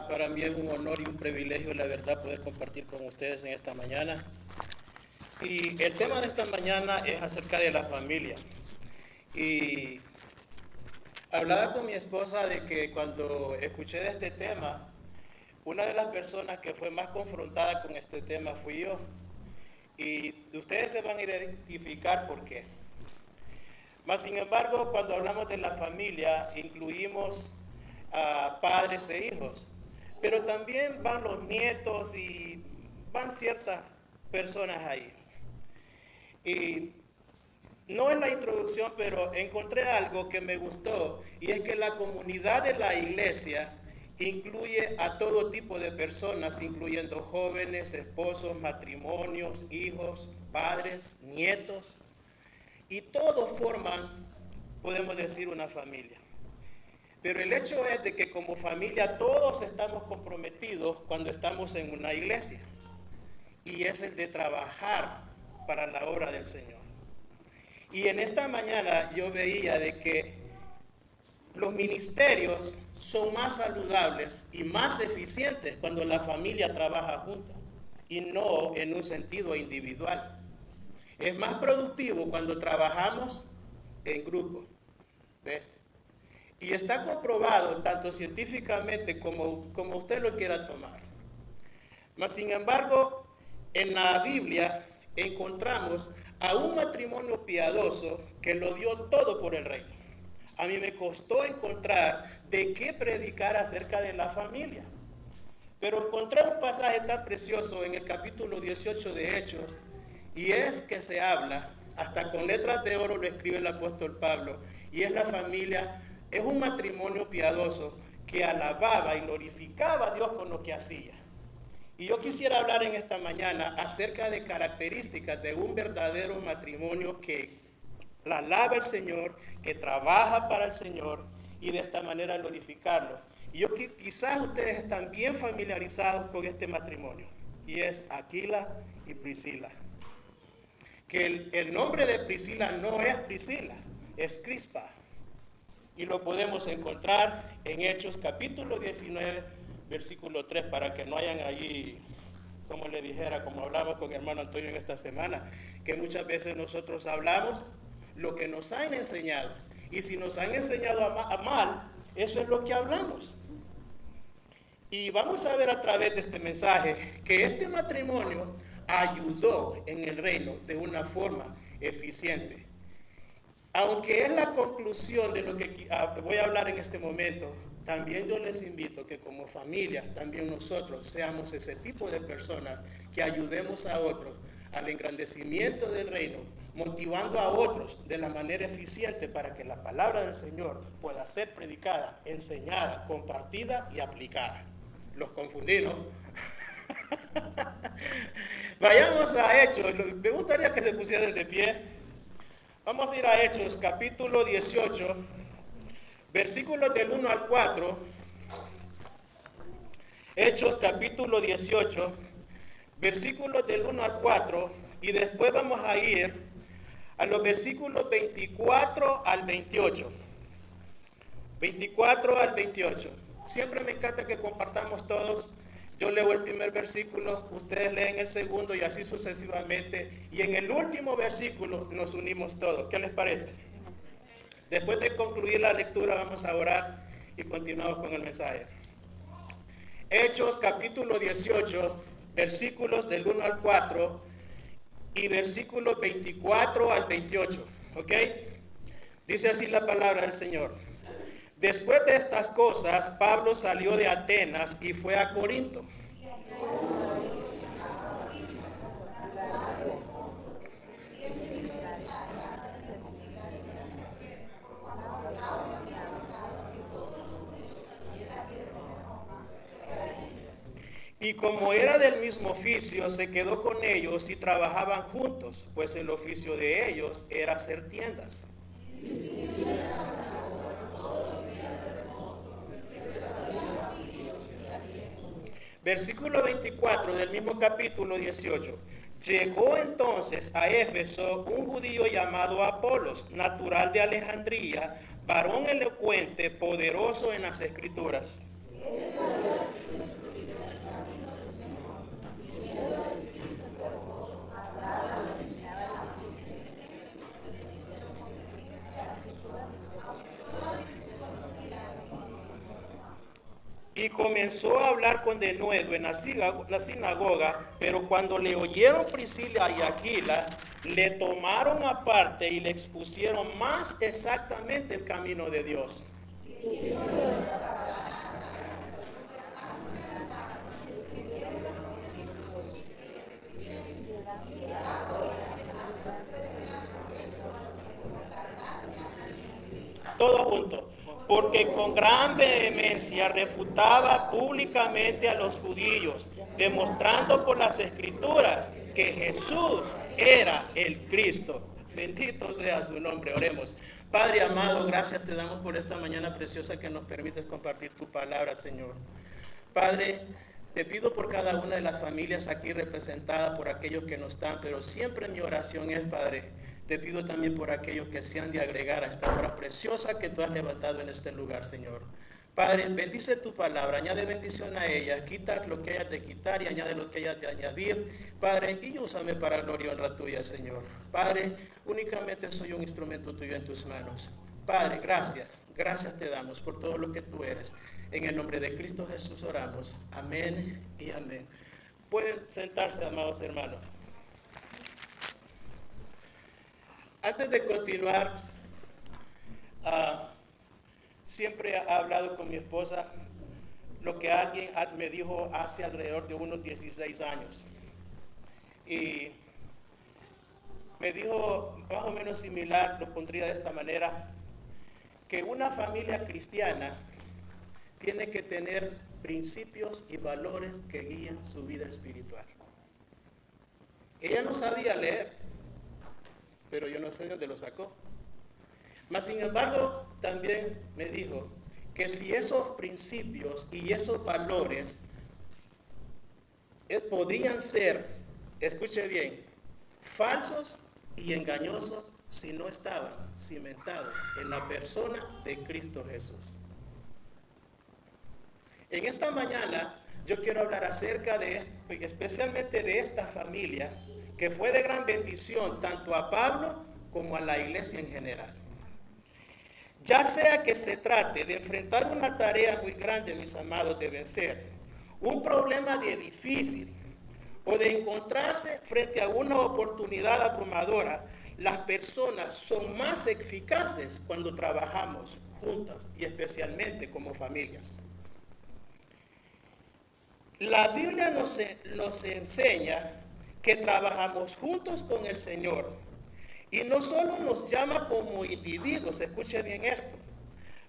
Para mí es un honor y un privilegio, la verdad, poder compartir con ustedes en esta mañana. Y el tema de esta mañana es acerca de la familia. Y hablaba con mi esposa de que cuando escuché de este tema, una de las personas que fue más confrontada con este tema fui yo. Y ustedes se van a identificar por qué. Mas, sin embargo, cuando hablamos de la familia, incluimos a padres e hijos. Pero también van los nietos y van ciertas personas ahí. Y no en la introducción, pero encontré algo que me gustó, y es que la comunidad de la iglesia incluye a todo tipo de personas, incluyendo jóvenes, esposos, matrimonios, hijos, padres, nietos, y todos forman, podemos decir, una familia. Pero el hecho es de que como familia todos estamos comprometidos cuando estamos en una iglesia, y es el de trabajar para la obra del Señor. Y en esta mañana yo veía de que los ministerios son más saludables y más eficientes cuando la familia trabaja junta y no en un sentido individual. Es más productivo cuando trabajamos en grupo. ¿Ve? Y está comprobado tanto científicamente como usted lo quiera tomar. Mas, sin embargo, en la Biblia encontramos a un matrimonio piadoso que lo dio todo por el reino. A mí me costó encontrar de qué predicar acerca de la familia. Pero encontré un pasaje tan precioso en el capítulo 18 de Hechos, y es que se habla, hasta con letras de oro lo escribe el apóstol Pablo, y es la familia, es un matrimonio piadoso que alababa y glorificaba a Dios con lo que hacía. Y yo quisiera hablar en esta mañana acerca de características de un verdadero matrimonio que la alaba al Señor, que trabaja para el Señor y de esta manera glorificarlo. Y yo quizás ustedes están bien familiarizados con este matrimonio, y es Aquila y Priscila. Que el nombre de Priscila no es Priscila, es Crispa. Y lo podemos encontrar en Hechos capítulo 19, versículo 3, para que no hayan allí, como le dijera, como hablamos con el hermano Antonio en esta semana, que muchas veces nosotros hablamos lo que nos han enseñado. Y si nos han enseñado a mal, eso es lo que hablamos. Y vamos a ver a través de este mensaje que este matrimonio ayudó en el reino de una forma eficiente. Aunque es la conclusión de lo que voy a hablar en este momento, también yo les invito que como familia, también nosotros seamos ese tipo de personas que ayudemos a otros al engrandecimiento del reino, motivando a otros de la manera eficiente para que la palabra del Señor pueda ser predicada, enseñada, compartida y aplicada. Los confundí, ¿no? Vayamos a Hechos. Me gustaría que se pusieran de pie. Vamos a ir a Hechos, capítulo 18, versículos del 1 al 4. Hechos, capítulo 18, versículos del 1 al 4. Y después vamos a ir a los versículos 24 al 28. 24 al 28. Siempre me encanta que compartamos todos. Yo leo el primer versículo, ustedes leen el segundo y así sucesivamente. Y en el último versículo nos unimos todos. ¿Qué les parece? Después de concluir la lectura vamos a orar y continuamos con el mensaje. Hechos capítulo 18, versículos del 1 al 4 y versículos 24 al 28. ¿Ok? Dice así la palabra del Señor. Después de estas cosas, Pablo salió de Atenas y fue a Corinto. Y como era del mismo oficio, se quedó con ellos y trabajaban juntos, pues el oficio de ellos era hacer tiendas. Versículo 24 del mismo capítulo 18. Llegó entonces a Éfeso un judío llamado Apolos, natural de Alejandría, varón elocuente, poderoso en las escrituras. Y comenzó a hablar con denuedo en la sinagoga, pero cuando le oyeron Priscila y Aquila, le tomaron aparte y le expusieron más exactamente el camino de Dios. Todo junto. Porque con gran vehemencia refutaba públicamente a los judíos, demostrando por las escrituras que Jesús era el Cristo. Bendito sea su nombre, oremos. Padre amado, gracias te damos por esta mañana preciosa que nos permites compartir tu palabra, Señor. Padre, te pido por cada una de las familias aquí representadas, por aquellos que no están, pero siempre mi oración es, Padre, te pido también por aquellos que se han de agregar a esta obra preciosa que tú has levantado en este lugar, Señor. Padre, bendice tu palabra, añade bendición a ella, quita lo que hayas de quitar y añade lo que hayas de añadir, Padre, y úsame para gloria y honra tuya, Señor. Padre, únicamente soy un instrumento tuyo en tus manos. Padre, gracias te damos por todo lo que tú eres. En el nombre de Cristo Jesús oramos. Amén y amén. Pueden sentarse, amados hermanos. Antes de continuar, siempre he hablado con mi esposa lo que alguien me dijo hace alrededor de unos 16 años. Y me dijo más o menos similar, lo pondría de esta manera, que una familia cristiana tiene que tener principios y valores que guíen su vida espiritual. Ella no sabía leer, pero yo no sé de dónde lo sacó. Mas sin embargo, también me dijo que si esos principios y esos valores podrían ser, escuche bien, falsos y engañosos si no estaban cimentados en la persona de Cristo Jesús. En esta mañana yo quiero hablar acerca de, especialmente de esta familia, que fue de gran bendición tanto a Pablo como a la iglesia en general. Ya sea que se trate de enfrentar una tarea muy grande, mis amados, de vencer, un problema difícil, o de encontrarse frente a una oportunidad abrumadora, las personas son más eficaces cuando trabajamos juntas y especialmente como familias. La Biblia nos enseña que trabajamos juntos con el Señor y no solo nos llama como individuos, escuche bien esto,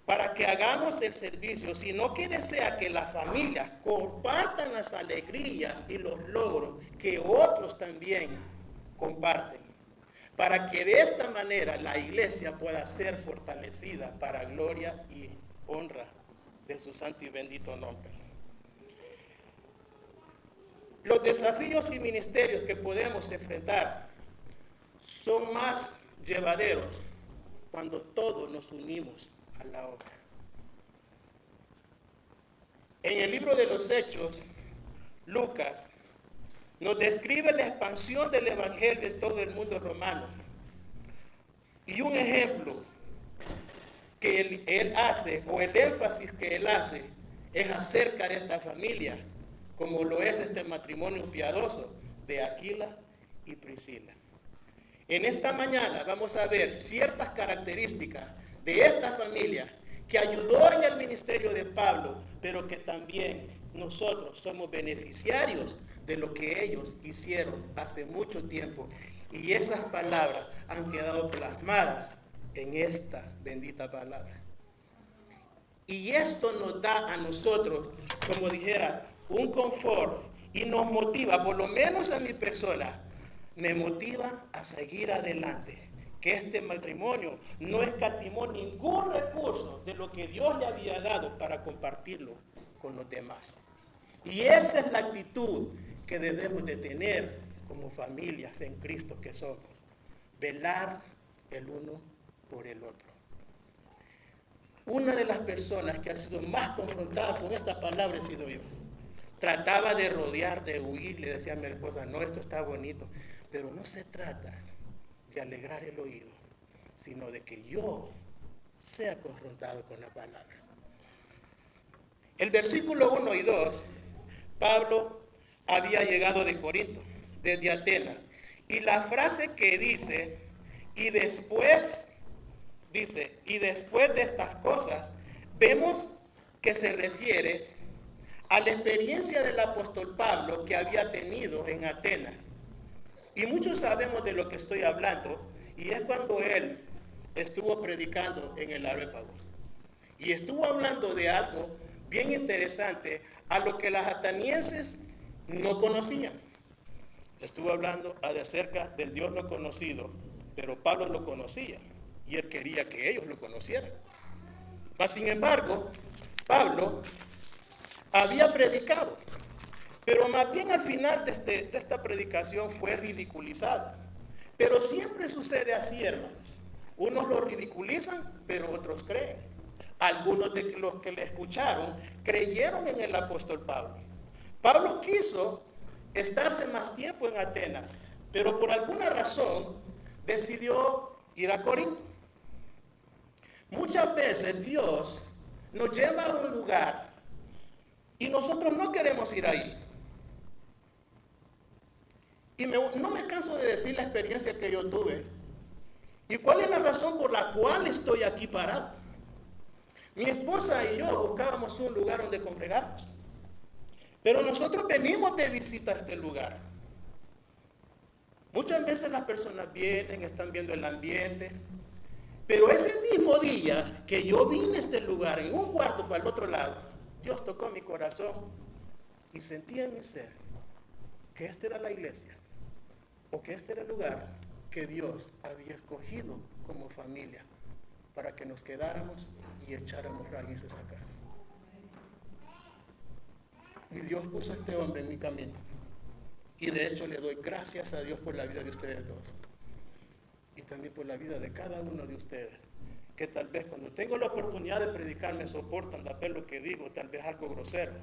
para que hagamos el servicio, sino que desea que las familias compartan las alegrías y los logros que otros también comparten, para que de esta manera la iglesia pueda ser fortalecida para gloria y honra de su santo y bendito nombre. Los desafíos y ministerios que podemos enfrentar son más llevaderos cuando todos nos unimos a la obra. En el libro de los Hechos, Lucas nos describe la expansión del evangelio en todo el mundo romano. Y un ejemplo que él hace, o el énfasis que él hace, es acerca de esta familia, como lo es este matrimonio piadoso de Aquila y Priscila. En esta mañana vamos a ver ciertas características de esta familia que ayudó en el ministerio de Pablo, pero que también nosotros somos beneficiarios de lo que ellos hicieron hace mucho tiempo. Y esas palabras han quedado plasmadas en esta bendita palabra. Y esto nos da a nosotros, como dijera, un confort y nos motiva, por lo menos a mi persona, me motiva a seguir adelante. Que este matrimonio no escatimó ningún recurso de lo que Dios le había dado para compartirlo con los demás. Y esa es la actitud que debemos de tener como familias en Cristo que somos. Velar el uno por el otro. Una de las personas que ha sido más confrontada con esta palabra he sido yo. Trataba de rodear, de huir, le decía a mi esposa, no, esto está bonito, pero no se trata de alegrar el oído, sino de que yo sea confrontado con la palabra. El versículo 1 y 2, Pablo había llegado de Corinto, desde Atenas, y la frase que dice, y después de estas cosas, vemos que se refiere a la experiencia del apóstol Pablo que había tenido en Atenas. Y muchos sabemos de lo que estoy hablando, y es cuando él estuvo predicando en el Areópago. Y estuvo hablando de algo bien interesante a lo que los atenienses no conocían. Estuvo hablando acerca del Dios no conocido, pero Pablo lo conocía y él quería que ellos lo conocieran. Mas, sin embargo, Pablo había predicado, pero más bien al final de esta predicación fue ridiculizado. Pero siempre sucede así, hermanos. Unos lo ridiculizan, pero otros creen. Algunos de los que le escucharon creyeron en el apóstol Pablo. Pablo quiso estarse más tiempo en Atenas, pero por alguna razón decidió ir a Corinto. Muchas veces Dios nos lleva a un lugar y nosotros no queremos ir ahí. Y no me canso de decir la experiencia que yo tuve. ¿Y cuál es la razón por la cual estoy aquí parado? Mi esposa y yo buscábamos un lugar donde congregarnos. Pero nosotros venimos de visita a este lugar. Muchas veces las personas vienen, están viendo el ambiente. Pero ese mismo día que yo vine a este lugar, en un cuarto para el otro lado, Dios tocó mi corazón y sentí en mi ser que esta era la iglesia, o que este era el lugar que Dios había escogido como familia para que nos quedáramos y echáramos raíces acá. Y Dios puso a este hombre en mi camino. Y de hecho le doy gracias a Dios por la vida de ustedes dos. Y también por la vida de cada uno de ustedes. Que tal vez cuando tengo la oportunidad de predicar me soportan de ver lo que digo, tal vez algo grosero.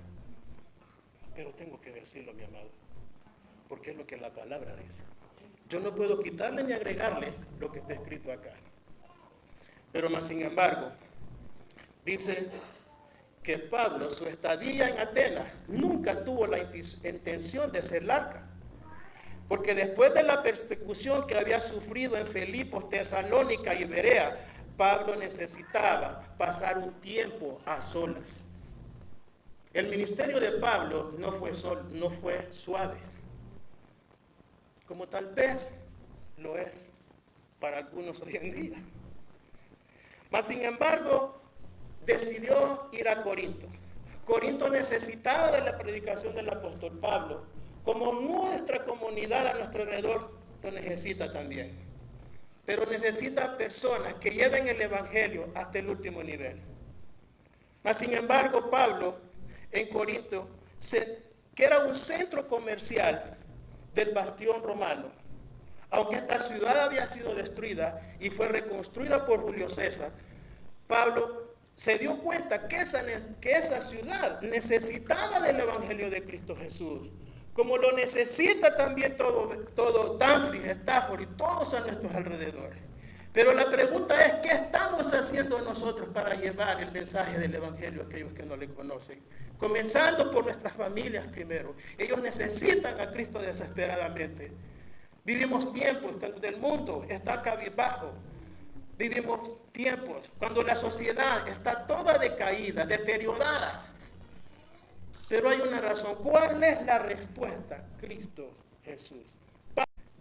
Pero tengo que decirlo, mi amado. Porque es lo que la palabra dice. Yo no puedo quitarle ni agregarle lo que está escrito acá. Pero más sin embargo, dice que Pablo, su estadía en Atenas, nunca tuvo la intención de ser larga. Porque después de la persecución que había sufrido en Filipos, Tesalónica y Berea, Pablo necesitaba pasar un tiempo a solas. El ministerio de Pablo no fue suave, como tal vez lo es para algunos hoy en día. Mas sin embargo, decidió ir a Corinto. Corinto necesitaba de la predicación del apóstol Pablo, como nuestra comunidad a nuestro alrededor lo necesita también. Pero necesita personas que lleven el evangelio hasta el último nivel. Mas sin embargo, Pablo en Corinto, que era un centro comercial del bastión romano, aunque esta ciudad había sido destruida y fue reconstruida por Julio César, Pablo se dio cuenta que esa ciudad necesitaba del evangelio de Cristo Jesús, como lo necesita también todo Danfries, Stafford y todos a nuestros alrededores. Pero la pregunta es, ¿qué estamos haciendo nosotros para llevar el mensaje del evangelio a aquellos que no le conocen? Comenzando por nuestras familias primero. Ellos necesitan a Cristo desesperadamente. Vivimos tiempos cuando el mundo está cabizbajo. Vivimos tiempos cuando la sociedad está toda decaída, deteriorada. Pero hay una razón. ¿Cuál es la respuesta? Cristo Jesús.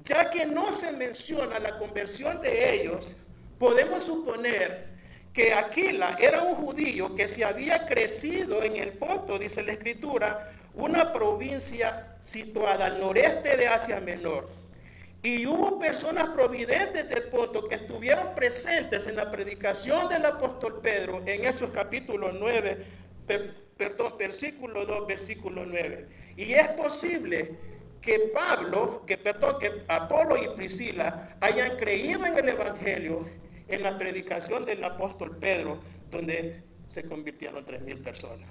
Ya que no se menciona la conversión de ellos, podemos suponer que Aquila era un judío que se había crecido en el Ponto, dice la Escritura, una provincia situada al noreste de Asia Menor. Y hubo personas providentes del Ponto que estuvieron presentes en la predicación del apóstol Pedro en Hechos capítulo 9, versículo 2, versículo 9. Y es posible que Apolo y Priscila hayan creído en el evangelio, en la predicación del apóstol Pedro, donde se convirtieron 3,000 personas.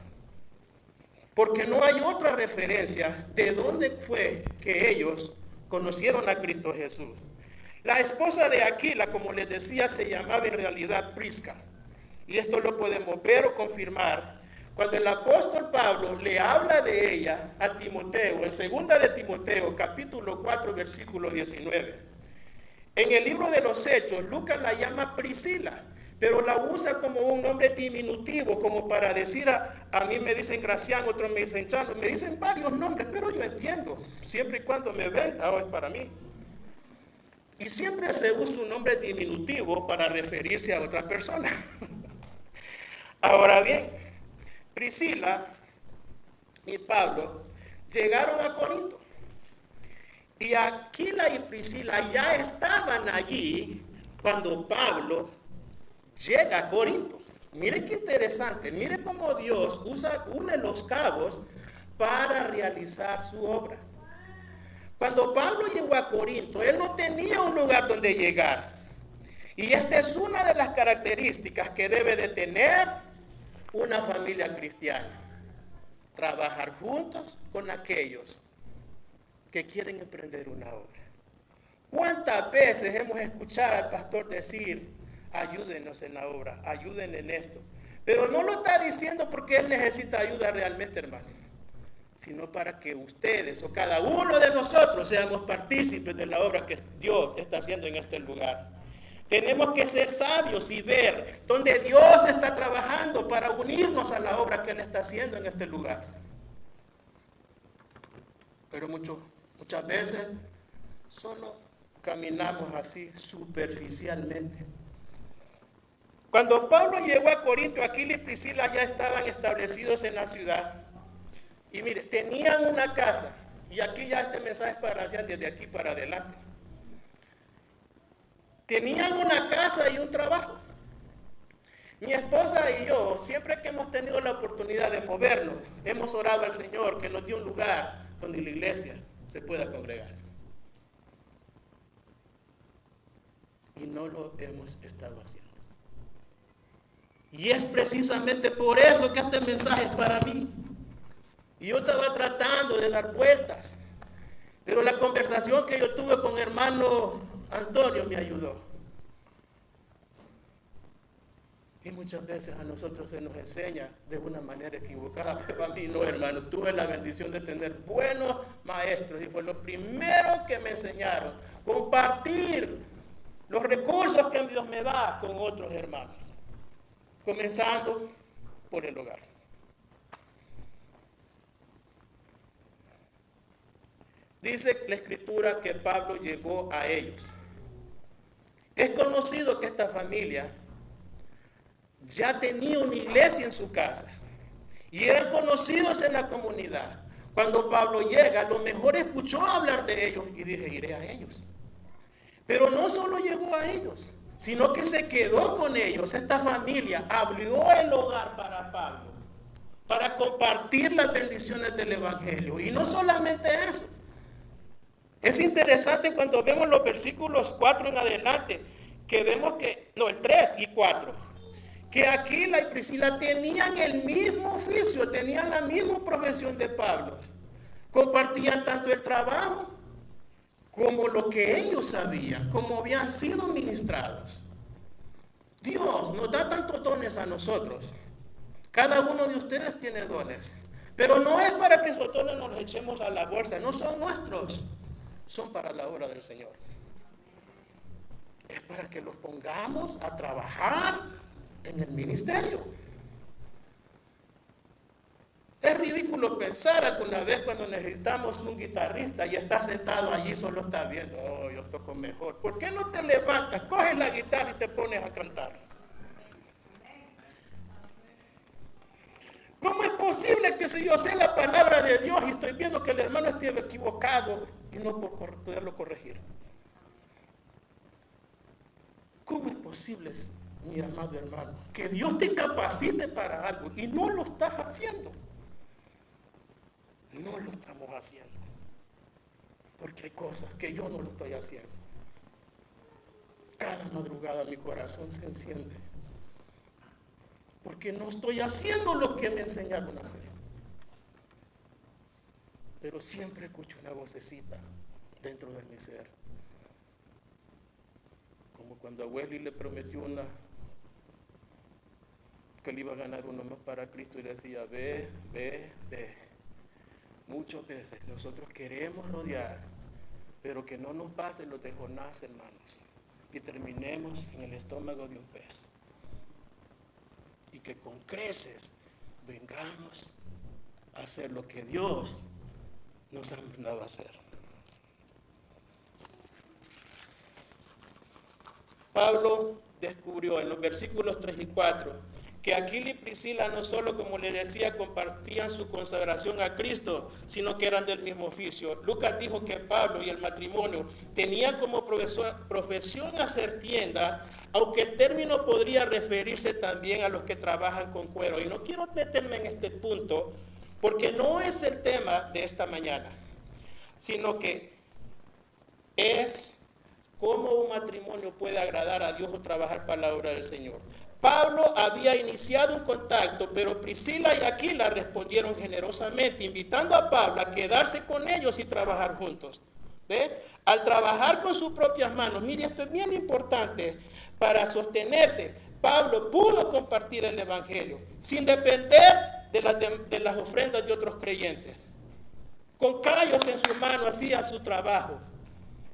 Porque no hay otra referencia de dónde fue que ellos conocieron a Cristo Jesús. La esposa de Aquila, como les decía, se llamaba en realidad Prisca. Y esto lo podemos ver o confirmar cuando el apóstol Pablo le habla de ella a Timoteo, en 2 de Timoteo, capítulo 4, versículo 19. En el libro de los Hechos, Lucas la llama Priscila, pero la usa como un nombre diminutivo, como para decir, a mí me dicen Gracián, otros me dicen Chano, me dicen varios nombres, pero yo entiendo, siempre y cuando me ven, es para mí. Y siempre se usa un nombre diminutivo para referirse a otra persona. Ahora bien, Priscila y Pablo llegaron a Corinto. Y Aquila y Priscila ya estaban allí cuando Pablo llega a Corinto. Mire qué interesante, mire cómo Dios une los cabos para realizar su obra. Cuando Pablo llegó a Corinto, él no tenía un lugar donde llegar. Y esta es una de las características que debe de tener una familia cristiana. Trabajar juntos con aquellos que quieren emprender una obra. ¿Cuántas veces hemos escuchado al pastor decir, ayúdenos en la obra, ayuden en esto? Pero no lo está diciendo porque él necesita ayuda realmente, hermano, sino para que ustedes o cada uno de nosotros seamos partícipes de la obra que Dios está haciendo en este lugar. Tenemos que ser sabios y ver dónde Dios está trabajando para unirnos a la obra que Él está haciendo en este lugar. Pero muchas veces solo caminamos así superficialmente. Cuando Pablo llegó a Corinto, Aquila y Priscila ya estaban establecidos en la ciudad. Y mire, tenían una casa. Y aquí ya este mensaje es para hacer desde aquí para adelante. Tenían una casa y un trabajo. Mi esposa y yo, siempre que hemos tenido la oportunidad de movernos, hemos orado al Señor que nos dé un lugar donde la iglesia se pueda congregar. Y no lo hemos estado haciendo. Y es precisamente por eso que este mensaje es para mí. Y yo estaba tratando de dar vueltas, pero la conversación que yo tuve con hermano Antonio me ayudó. Y muchas veces a nosotros se nos enseña de una manera equivocada, pero a mí no, hermano. Tuve la bendición de tener buenos maestros y fue lo primero que me enseñaron, compartir los recursos que Dios me da con otros hermanos, comenzando por el hogar. Dice la Escritura que Pablo llegó a ellos. Es conocido que esta familia ya tenía una iglesia en su casa y eran conocidos en la comunidad. Cuando Pablo llega, a lo mejor escuchó hablar de ellos y dije, iré a ellos. Pero no solo llegó a ellos, sino que se quedó con ellos. Esta familia abrió el hogar para Pablo, para compartir las bendiciones del Evangelio. Y no solamente eso. Es interesante cuando vemos los versículos 4 en adelante, que vemos que, el 3 y 4, que Aquila y Priscila tenían el mismo oficio, tenían la misma profesión de Pablo. Compartían tanto el trabajo como lo que ellos sabían, como habían sido ministrados. Dios nos da tantos dones a nosotros. Cada uno de ustedes tiene dones. Pero no es para que esos dones nos los echemos a la bolsa, no son nuestros. Son para la obra del Señor. Es para que los pongamos a trabajar en el ministerio. Es ridículo pensar alguna vez cuando necesitamos un guitarrista y está sentado allí, solo está viendo, yo toco mejor. ¿Por qué no te levantas, coges la guitarra y te pones a cantar? ¿Cómo es posible que si yo sé la palabra de Dios y estoy viendo que el hermano esté equivocado y no poderlo corregir? ¿Cómo es posible, mi amado hermano, que Dios te capacite para algo y no lo estás haciendo? No lo estamos haciendo. Porque hay cosas que yo no lo estoy haciendo. Cada madrugada mi corazón se enciende. porque no estoy haciendo lo que me enseñaron a hacer. Pero siempre escucho una vocecita dentro de mi ser. Como cuando a Wesley le prometió que le iba a ganar uno más para Cristo y le decía, ve. Muchas veces nosotros queremos rodear, pero que no nos pasen los de Jonás, hermanos, y terminemos en el estómago de un pez. Y que con creces vengamos a hacer lo que Dios nos ha mandado a hacer. Pablo descubrió en los versículos 3 y 4 que Aquila y Priscila no solo, como le decía, compartían su consagración a Cristo, sino que eran del mismo oficio. Lucas dijo que Pablo y el matrimonio tenían como profesión hacer tiendas, aunque el término podría referirse también a los que trabajan con cuero. Y no quiero meterme en este punto, porque no es el tema de esta mañana, sino que es cómo un matrimonio puede agradar a Dios o trabajar para la obra del Señor. Pablo había iniciado un contacto, pero Priscila y Aquila respondieron generosamente, invitando a Pablo a quedarse con ellos y trabajar juntos. ¿Ve? Al trabajar con sus propias manos, mire, esto es bien importante, para sostenerse, Pablo pudo compartir el Evangelio sin depender de las ofrendas de otros creyentes. Con callos en su mano hacía su trabajo,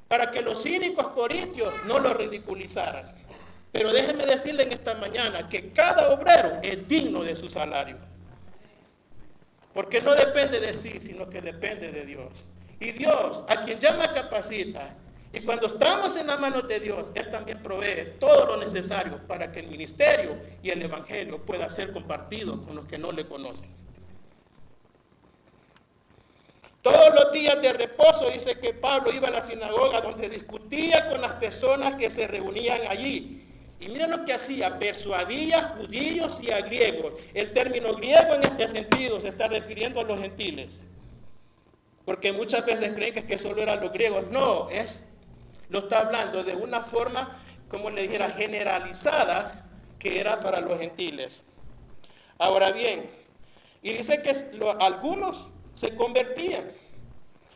para que los cínicos corintios no lo ridiculizaran. Pero déjeme decirle en esta mañana que cada obrero es digno de su salario. Porque no depende de sí, sino que depende de Dios. Y Dios, a quien llama, capacita. Y cuando estamos en las manos de Dios, Él también provee todo lo necesario para que el ministerio y el evangelio pueda ser compartido con los que no le conocen. Todos los días de reposo dice que Pablo iba a la sinagoga donde discutía con las personas que se reunían allí. Y miren lo que hacía, persuadía a judíos y a griegos. El término griego en este sentido se está refiriendo a los gentiles. Porque muchas veces creen que solo eran los griegos. No, lo está hablando de una forma, como le dijera, generalizada, que era para los gentiles. Ahora bien, y dice que algunos se convertían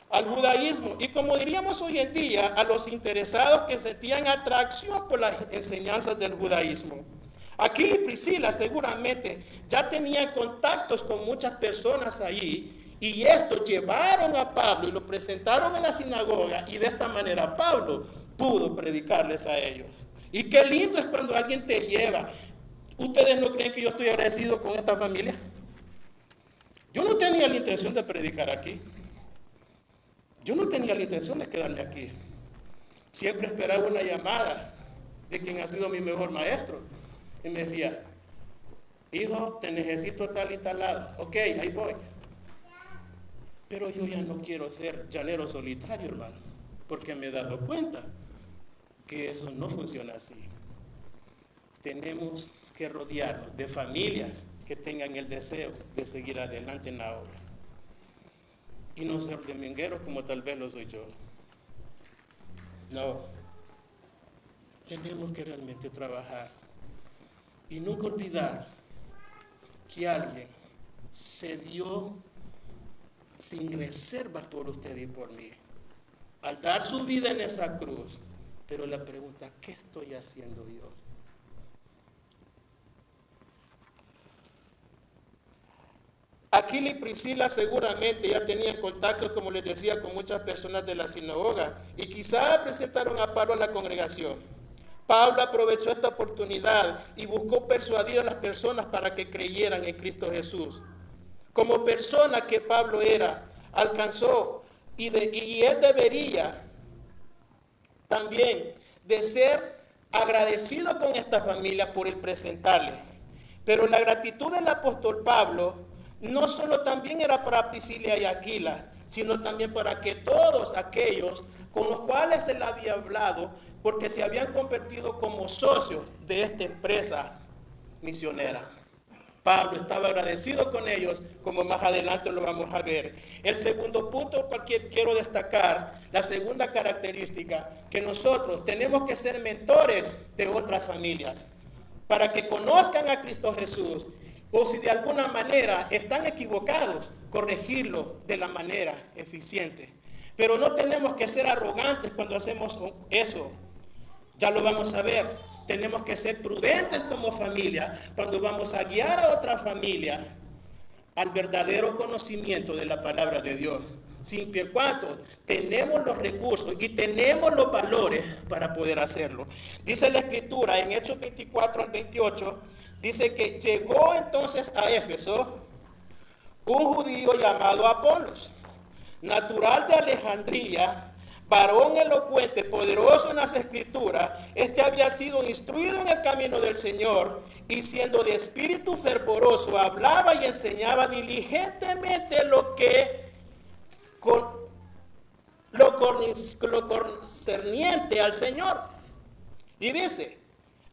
al judaísmo, y como diríamos hoy en día, a los interesados que sentían atracción por las enseñanzas del judaísmo. Aquila y Priscila seguramente ya tenían contactos con muchas personas allí, y estos llevaron a Pablo y lo presentaron en la sinagoga, y de esta manera Pablo pudo predicarles a ellos. Y qué lindo es cuando alguien te lleva. ¿Ustedes no creen que yo estoy agradecido con esta familia? Yo no tenía la intención de predicar aquí. Yo no tenía la intención de quedarme aquí. Siempre esperaba una llamada de quien ha sido mi mejor maestro. Y me decía, hijo, te necesito tal y tal lado. Ok, ahí voy. Pero yo ya no quiero ser llanero solitario, hermano, porque me he dado cuenta que eso no funciona así. Tenemos que rodearnos de familias que tengan el deseo de seguir adelante en la obra. Y no ser domingueros como tal vez lo soy yo. No. Tenemos que realmente trabajar. Y nunca olvidar que alguien se dio sin reservas por usted y por mí. Al dar su vida en esa cruz. Pero la pregunta, ¿qué estoy haciendo yo? Aquila y Priscila seguramente ya tenían contactos, como les decía, con muchas personas de la sinagoga y quizá presentaron a Pablo a la congregación. Pablo aprovechó esta oportunidad y buscó persuadir a las personas para que creyeran en Cristo Jesús. Como persona que Pablo era, alcanzó y él debería también de ser agradecido con esta familia por el presentarle. Pero la gratitud del apóstol Pablo no solo también era para Priscila y Aquila, sino también para que todos aquellos con los cuales él había hablado, porque se habían convertido como socios de esta empresa misionera. Pablo estaba agradecido con ellos, como más adelante lo vamos a ver. El segundo punto, quiero destacar, la segunda característica, que nosotros tenemos que ser mentores de otras familias. para que conozcan a Cristo Jesús, o si de alguna manera están equivocados, corregirlo de la manera eficiente. Pero no tenemos que ser arrogantes cuando hacemos eso. Ya lo vamos a ver. Tenemos que ser prudentes como familia cuando vamos a guiar a otra familia al verdadero conocimiento de la palabra de Dios. Siempre y cuando tenemos los recursos y tenemos los valores para poder hacerlo. Dice la Escritura en Hechos 24 al 28, dice que llegó entonces a Éfeso un judío llamado Apolos, natural de Alejandría, varón elocuente, poderoso en las Escrituras. Este había sido instruido en el camino del Señor y siendo de espíritu fervoroso, hablaba y enseñaba diligentemente lo concerniente al Señor. Y dice,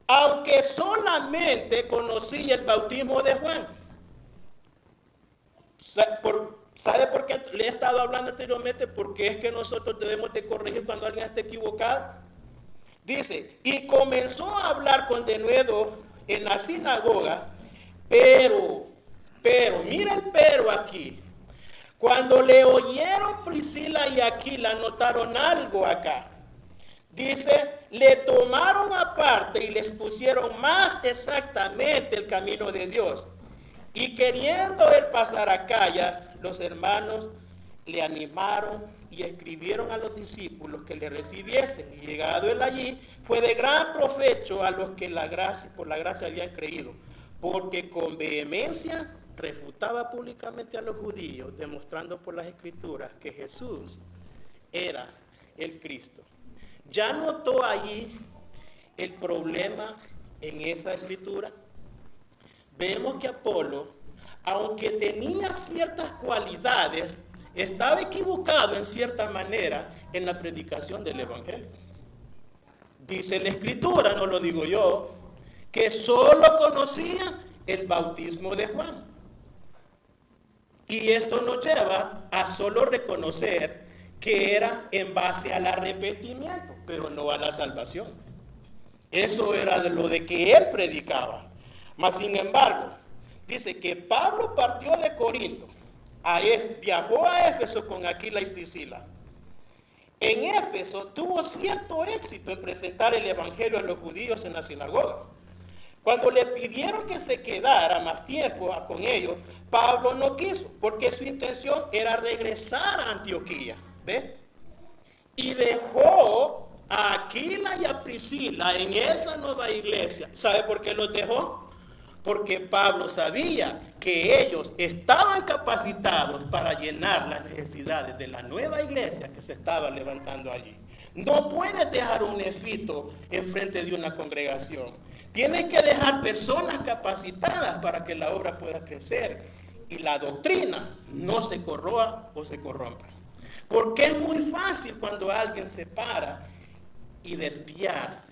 aunque solamente conocí el bautismo de Juan. ¿Sabe por qué le he estado hablando anteriormente? Porque es que nosotros debemos de corregir cuando alguien esté equivocado. Dice, y comenzó a hablar con denuedo en la sinagoga, pero, mira el pero aquí. Cuando le oyeron Priscila y Aquila, notaron algo acá. Dice, le tomaron aparte y les pusieron más exactamente el camino de Dios. Y queriendo él pasar a Acaya, los hermanos le animaron y escribieron a los discípulos que le recibiesen. Y llegado él allí, fue de gran provecho a los que por la gracia habían creído, porque con vehemencia refutaba públicamente a los judíos, demostrando por las Escrituras que Jesús era el Cristo. ¿Ya notó allí el problema en esa Escritura? Vemos que Apolo, aunque tenía ciertas cualidades, estaba equivocado en cierta manera en la predicación del Evangelio. Dice la Escritura, no lo digo yo, que solo conocía el bautismo de Juan. Y esto nos lleva a solo reconocer que era en base al arrepentimiento, pero no a la salvación. Eso era de lo de que él predicaba. Mas sin embargo, dice que Pablo partió de Corinto, viajó a Éfeso con Aquila y Priscila. En Éfeso tuvo cierto éxito en presentar el evangelio a los judíos en la sinagoga. Cuando le pidieron que se quedara más tiempo con ellos, Pablo no quiso, porque su intención era regresar a Antioquía. ¿Ve? Y dejó a Aquila y a Priscila en esa nueva iglesia. ¿Sabe por qué los dejó? Porque Pablo sabía que ellos estaban capacitados para llenar las necesidades de la nueva iglesia que se estaba levantando allí. No puedes dejar un nefito enfrente de una congregación. Tienes que dejar personas capacitadas para que la obra pueda crecer y la doctrina no se corroa o se corrompa. Porque es muy fácil cuando alguien se para y desviar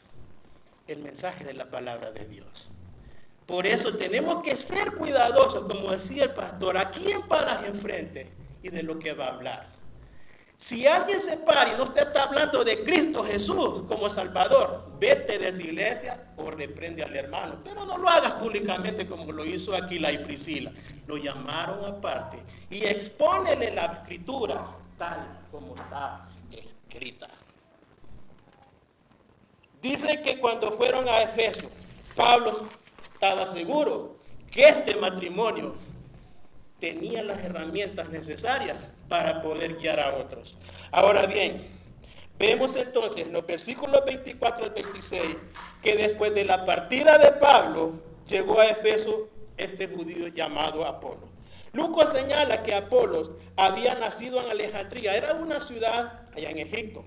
el mensaje de la palabra de Dios. Por eso tenemos que ser cuidadosos, como decía el pastor, a quién paras enfrente y de lo que va a hablar. Si alguien se para y no te está hablando de Cristo Jesús como Salvador, vete de esa iglesia o reprende al hermano. Pero no lo hagas públicamente como lo hizo Aquila y Priscila. Lo llamaron aparte y expónele la Escritura tal como está escrita. Dice que cuando fueron a Éfeso, Pablo estaba seguro que este matrimonio tenía las herramientas necesarias para poder guiar a otros. Ahora bien, vemos entonces en los versículos 24 al 26 que después de la partida de Pablo llegó a Éfeso este judío llamado Apolo. Lucas señala que Apolos había nacido en Alejandría, era una ciudad allá en Egipto.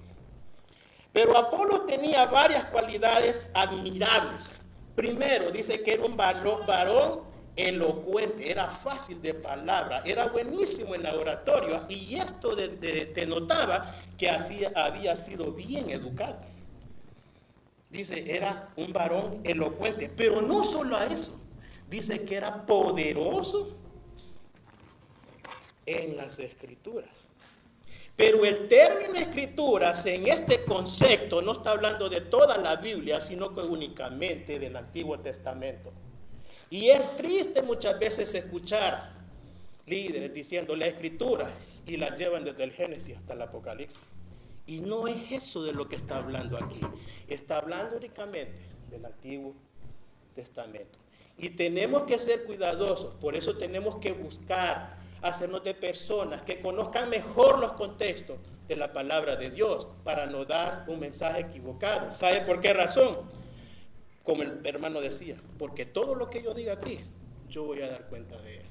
Pero Apolo tenía varias cualidades admirables. Primero, dice que era un varón elocuente, era fácil de palabra, era buenísimo en la oratoria y esto denotaba que había sido bien educado. Dice, era un varón elocuente, pero no solo a eso, dice que era poderoso en las Escrituras. Pero el término escrituras en este concepto no está hablando de toda la Biblia, sino que únicamente del Antiguo Testamento. Y es triste muchas veces escuchar líderes diciendo la escritura y la llevan desde el Génesis hasta el Apocalipsis. Y no es eso de lo que está hablando aquí. Está hablando únicamente del Antiguo Testamento. Y tenemos que ser cuidadosos, por eso tenemos que buscar hacernos de personas que conozcan mejor los contextos de la palabra de Dios para no dar un mensaje equivocado. ¿Sabe por qué razón? Como el hermano decía, porque todo lo que yo diga aquí, yo voy a dar cuenta de él.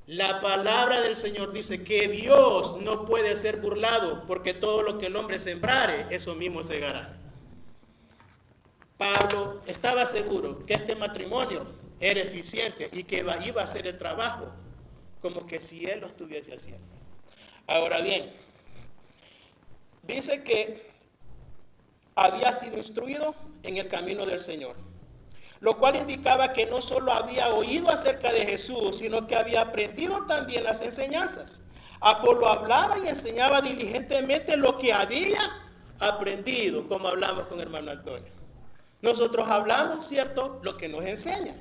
La palabra del Señor dice que Dios no puede ser burlado, porque todo lo que el hombre sembrare, eso mismo segará. Pablo estaba seguro que este matrimonio era eficiente y que iba a hacer el trabajo como que si él lo estuviese haciendo. Ahora bien, dice que había sido instruido en el camino del Señor, lo cual indicaba que no solo había oído acerca de Jesús, sino que había aprendido también las enseñanzas. Apolo hablaba y enseñaba diligentemente lo que había aprendido, como hablamos con hermano Antonio. Nosotros hablamos, ¿cierto?, lo que nos enseña.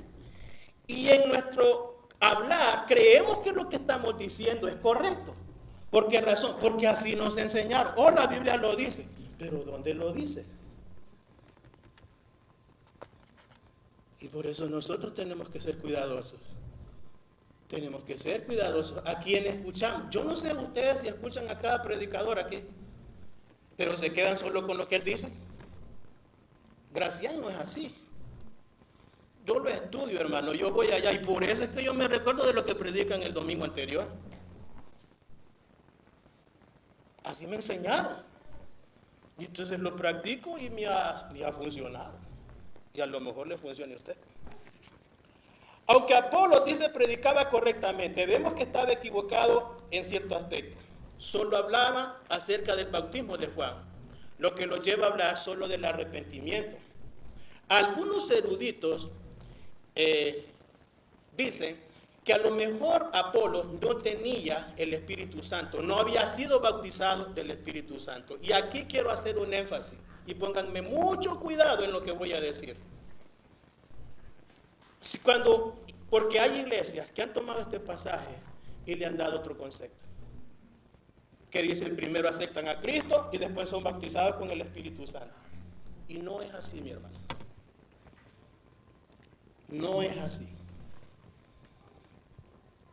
Y en nuestro hablar creemos que lo que estamos diciendo es correcto. ¿Por qué razón? Porque así nos enseñaron. O la Biblia lo dice, pero ¿dónde lo dice? Y por eso nosotros tenemos que ser cuidadosos. Tenemos que ser cuidadosos a quienes escuchamos. Yo no sé ustedes si escuchan a cada predicador aquí, pero se quedan solo con lo que él dice. Gracián no es así. Yo lo estudio, hermano, yo voy allá y por eso es que yo me recuerdo de lo que predican el domingo anterior. Así me enseñaron. Y entonces lo practico y me ha funcionado. Y a lo mejor le funcione a usted. Aunque Apolo dice predicaba correctamente, vemos que estaba equivocado en cierto aspecto. Solo hablaba acerca del bautismo de Juan, lo que lo lleva a hablar solo del arrepentimiento. Algunos eruditos dicen que a lo mejor Apolo no tenía el Espíritu Santo, no había sido bautizado del Espíritu Santo. Y aquí quiero hacer un énfasis y pónganme mucho cuidado en lo que voy a decir. Porque hay iglesias que han tomado este pasaje y le han dado otro concepto. Que dicen primero aceptan a Cristo y después son bautizados con el Espíritu Santo. Y no es así, mi hermano. No es así.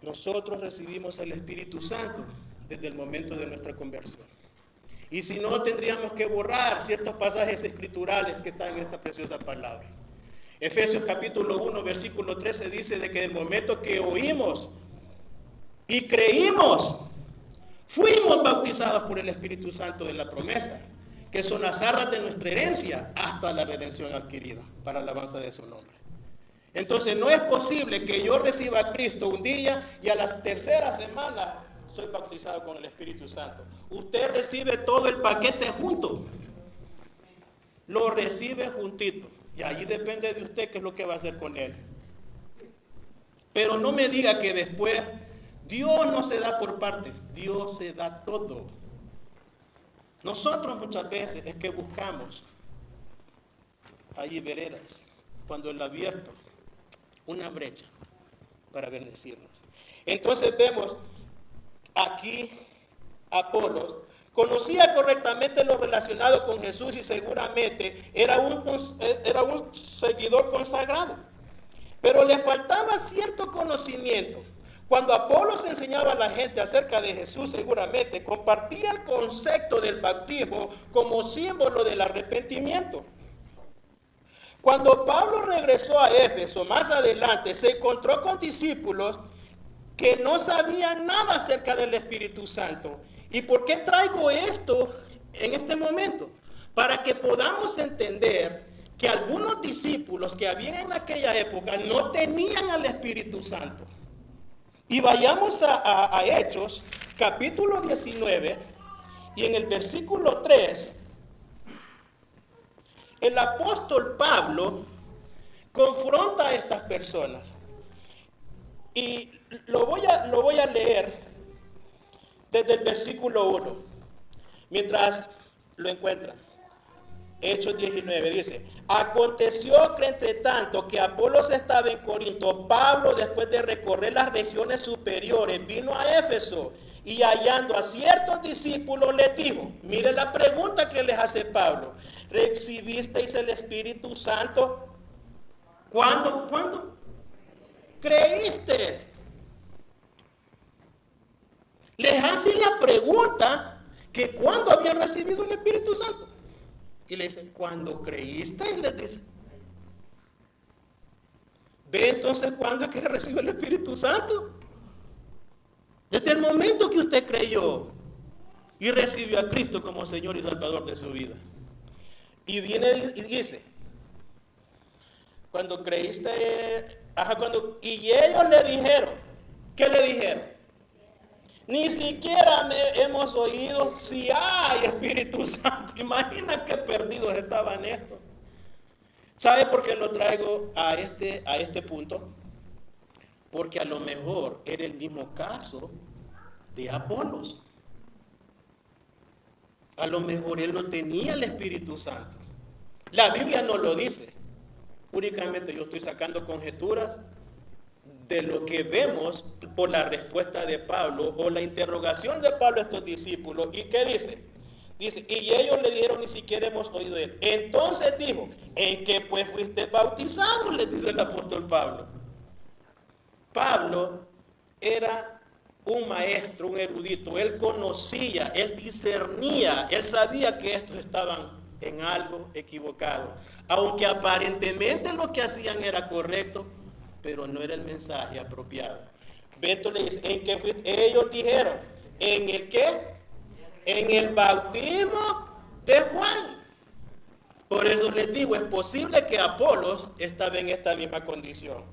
Nosotros recibimos el Espíritu Santo desde el momento de nuestra conversión. Y si no, tendríamos que borrar ciertos pasajes escriturales que están en esta preciosa palabra. Efesios capítulo 1, versículo 13 dice de que en el momento que oímos y creímos, fuimos bautizados por el Espíritu Santo de la promesa, que son las arras de nuestra herencia hasta la redención adquirida, para alabanza de su nombre. Entonces no es posible que yo reciba a Cristo un día y a la tercera semana soy bautizado con el Espíritu Santo. Usted recibe todo el paquete junto. Lo recibe juntito. Y allí depende de usted qué es lo que va a hacer con él. Pero no me diga que después Dios no se da por parte. Dios se da todo. Nosotros muchas veces es que buscamos allí veredas, cuando Él ha abierto una brecha para bendecirnos. Entonces vemos aquí Apolos conocía correctamente lo relacionado con Jesús y seguramente era un seguidor consagrado, pero le faltaba cierto conocimiento. Cuando Apolos enseñaba a la gente acerca de Jesús, seguramente compartía el concepto del bautismo como símbolo del arrepentimiento. Cuando Pablo regresó a Éfeso, más adelante, se encontró con discípulos que no sabían nada acerca del Espíritu Santo. ¿Y por qué traigo esto en este momento? Para que podamos entender que algunos discípulos que habían en aquella época no tenían al Espíritu Santo. Y vayamos a Hechos, capítulo 19, y en el versículo 3, el apóstol Pablo confronta a estas personas. Y lo voy a leer desde el versículo 1. Mientras lo encuentran. Hechos 19 dice, aconteció que entre tanto que Apolos estaba en Corinto, Pablo, después de recorrer las regiones superiores, vino a Éfeso y hallando a ciertos discípulos les dijo, mire la pregunta que les hace Pablo, ¿recibisteis el Espíritu Santo? ¿Cuándo? ¿Cuándo? ¿Creíste? Les hace la pregunta que cuándo habían recibido el Espíritu Santo. Y le dicen, cuando creíste, les dice. Ve entonces cuándo es que recibe el Espíritu Santo. Desde el momento que usted creyó y recibió a Cristo como Señor y Salvador de su vida. Y viene y dice, cuando creíste, y ellos le dijeron, ¿qué le dijeron? Ni siquiera hemos oído si hay Espíritu Santo. Imagina qué perdidos estaban estos. ¿Sabe por qué lo traigo a este punto? Porque a lo mejor era el mismo caso de Apolos. A lo mejor él no tenía el Espíritu Santo. La Biblia no lo dice. Únicamente yo estoy sacando conjeturas de lo que vemos por la respuesta de Pablo o la interrogación de Pablo a estos discípulos. ¿Y qué dice? Dice, y ellos le dijeron, ni siquiera hemos oído de él. Entonces dijo, ¿en qué pues fuiste bautizado? Les dice el apóstol Pablo. Pablo era un maestro, un erudito. Él conocía, él discernía, él sabía que estos estaban en algo equivocado. Aunque aparentemente lo que hacían era correcto, pero no era el mensaje apropiado. Beto le dice, ¿en qué fuiste? Ellos dijeron, ¿en el qué? En el bautismo de Juan. Por eso les digo, es posible que Apolos estaba en esta misma condición.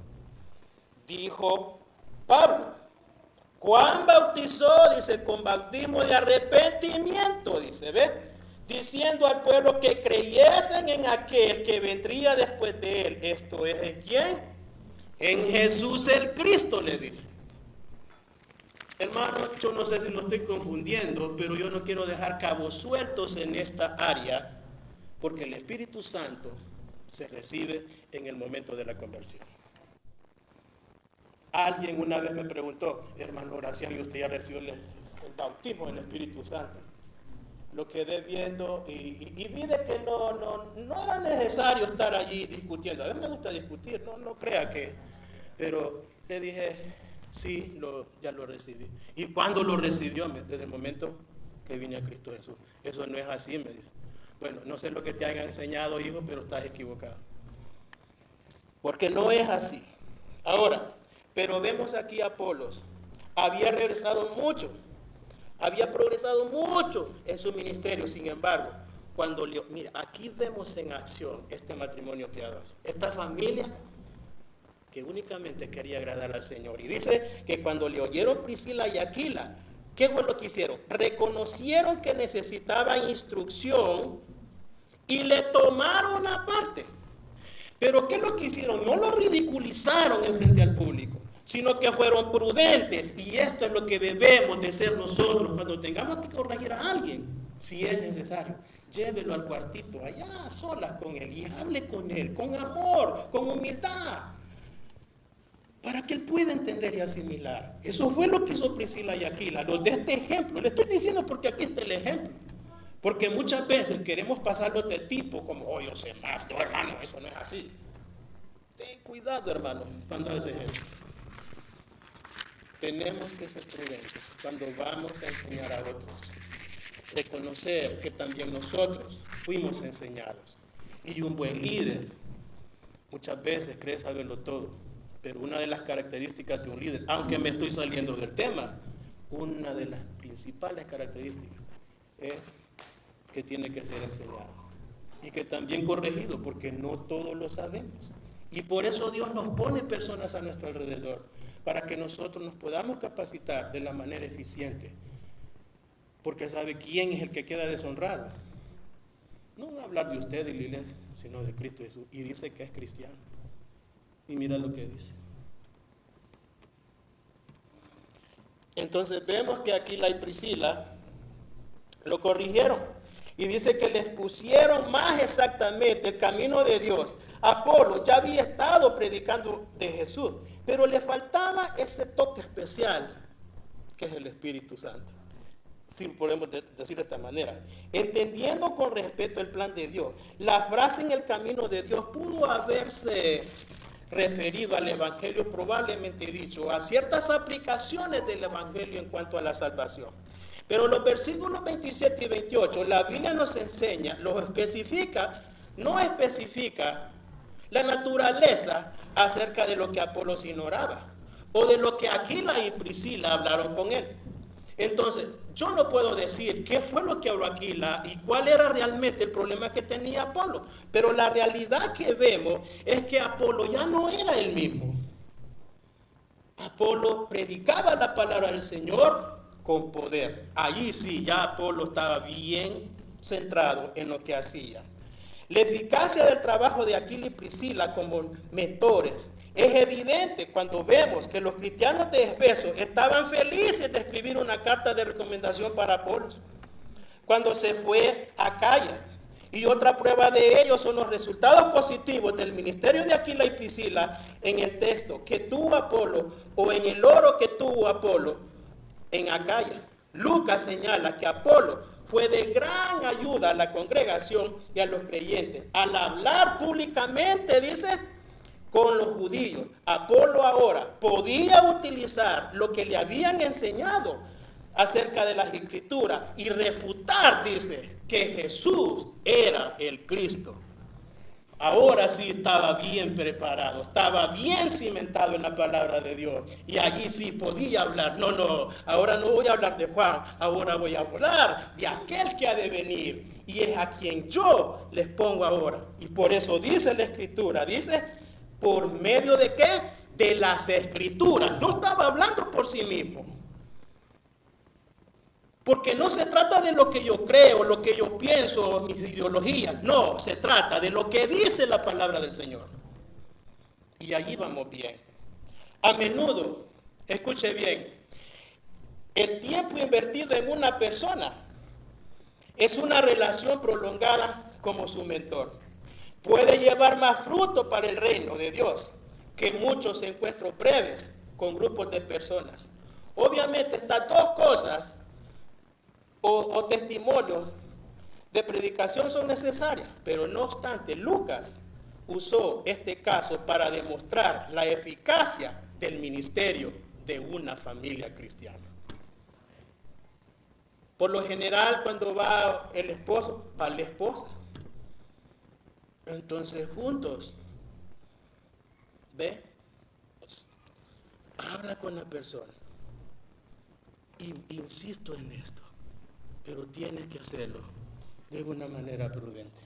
Dijo Pablo, Juan bautizó, dice, con bautismo de arrepentimiento, dice, ¿ves? Diciendo al pueblo que creyesen en aquel que vendría después de él. Esto es, ¿en quién? En Jesús el Cristo, le dice. Hermano, yo no sé si lo estoy confundiendo, pero yo no quiero dejar cabos sueltos en esta área, porque el Espíritu Santo se recibe en el momento de la conversión. Alguien una vez me preguntó, hermano Gracián, ¿y usted ya recibió el bautismo del Espíritu Santo? Lo quedé viendo y vi de que no era necesario estar allí discutiendo. A mí me gusta discutir, no crea que... Pero le dije, sí, ya lo recibí. ¿Y cuándo lo recibió? Desde el momento que vine a Cristo Jesús. Eso no es así, me dice. Bueno, no sé lo que te hayan enseñado, hijo, pero estás equivocado. Porque no es así. Ahora, pero vemos aquí a Apolos. Había regresado mucho. Había progresado mucho en su ministerio. Sin embargo, mira, aquí vemos en acción este matrimonio piadoso. Esta familia que únicamente quería agradar al Señor. Y dice que cuando le oyeron Priscila y Aquila, ¿qué fue lo que hicieron? Reconocieron que necesitaban instrucción y le tomaron aparte. Pero ¿qué es lo que hicieron? No lo ridiculizaron en frente al público, sino que fueron prudentes. Y esto es lo que debemos de ser nosotros cuando tengamos que corregir a alguien, si es necesario. Llévelo al cuartito, allá a solas con él, y hable con él, con amor, con humildad, para que él pueda entender y asimilar. Eso fue lo que hizo Priscila y Aquila. Los de este ejemplo, le estoy diciendo porque aquí está el ejemplo. Porque muchas veces queremos pasarlo de tipo, como, oh, yo sé más, no, hermano, eso no es así. Ten cuidado, hermano, cuando haces eso. Tenemos que ser prudentes cuando vamos a enseñar a otros. Reconocer que también nosotros fuimos enseñados. Y un buen líder muchas veces cree saberlo todo. Pero una de las características de un líder, aunque me estoy saliendo del tema, una de las principales características es que tiene que ser enseñado y que también corregido, porque no todos lo sabemos. Y por eso Dios nos pone personas a nuestro alrededor, para que nosotros nos podamos capacitar de la manera eficiente, porque sabe quién es el que queda deshonrado. No va a hablar de usted y la iglesia, sino de Cristo Jesús, y dice que es cristiano. Y mira lo que dice. Entonces vemos que Aquila y Priscila Lo corrigieron. Y dice que les pusieron más exactamente el camino de Dios. Apolo ya había estado predicando de Jesús, pero le faltaba ese toque especial que es el Espíritu Santo. Si podemos decir de esta manera. Entendiendo con respeto el plan de Dios, la frase en el camino de Dios pudo haberse referido al Evangelio, probablemente dicho, a ciertas aplicaciones del Evangelio en cuanto a la salvación. Pero los versículos 27 y 28, la Biblia nos enseña, no especifica la naturaleza acerca de lo que Apolos ignoraba, o de lo que Aquila y Priscila hablaron con él. Entonces, yo no puedo decir qué fue lo que habló Aquila y cuál era realmente el problema que tenía Apolo, pero la realidad que vemos es que Apolo ya no era el mismo. Apolo predicaba la palabra del Señor con poder. Allí sí, ya Apolo estaba bien centrado en lo que hacía. La eficacia del trabajo de Aquila y Priscila como mentores es evidente cuando vemos que los cristianos de Efeso estaban felices de escribir una carta de recomendación para Apolos cuando se fue a Acaya. Y otra prueba de ello son los resultados positivos del ministerio de Aquila y Priscila en el texto que tuvo Apolo, o en el oro que tuvo Apolo en Acaya. Lucas señala que Apolo fue de gran ayuda a la congregación y a los creyentes. Al hablar públicamente, dice, con los judíos, Apolo ahora podía utilizar lo que le habían enseñado acerca de las Escrituras y refutar, dice, que Jesús era el Cristo. Ahora sí estaba bien preparado, estaba bien cimentado en la palabra de Dios. Y allí sí podía hablar. No, ahora no voy a hablar de Juan, ahora voy a hablar de aquel que ha de venir. Y es a quien yo les pongo ahora. Y por eso dice la Escritura, dice, ¿por medio de qué? De las Escrituras. No estaba hablando por sí mismo. Porque no se trata de lo que yo creo, lo que yo pienso, mis ideologías. No, se trata de lo que dice la palabra del Señor. Y allí vamos bien. A menudo, escuche bien, el tiempo invertido en una persona es una relación prolongada como su mentor. Puede llevar más fruto para el reino de Dios que muchos encuentros breves con grupos de personas. Obviamente estas dos cosas o testimonios de predicación son necesarias, pero no obstante, Lucas usó este caso para demostrar la eficacia del ministerio de una familia cristiana. Por lo general, cuando va el esposo, va la esposa. Entonces, juntos, ¿ve? Habla con la persona. Y insisto en esto. Pero tienes que hacerlo de una manera prudente.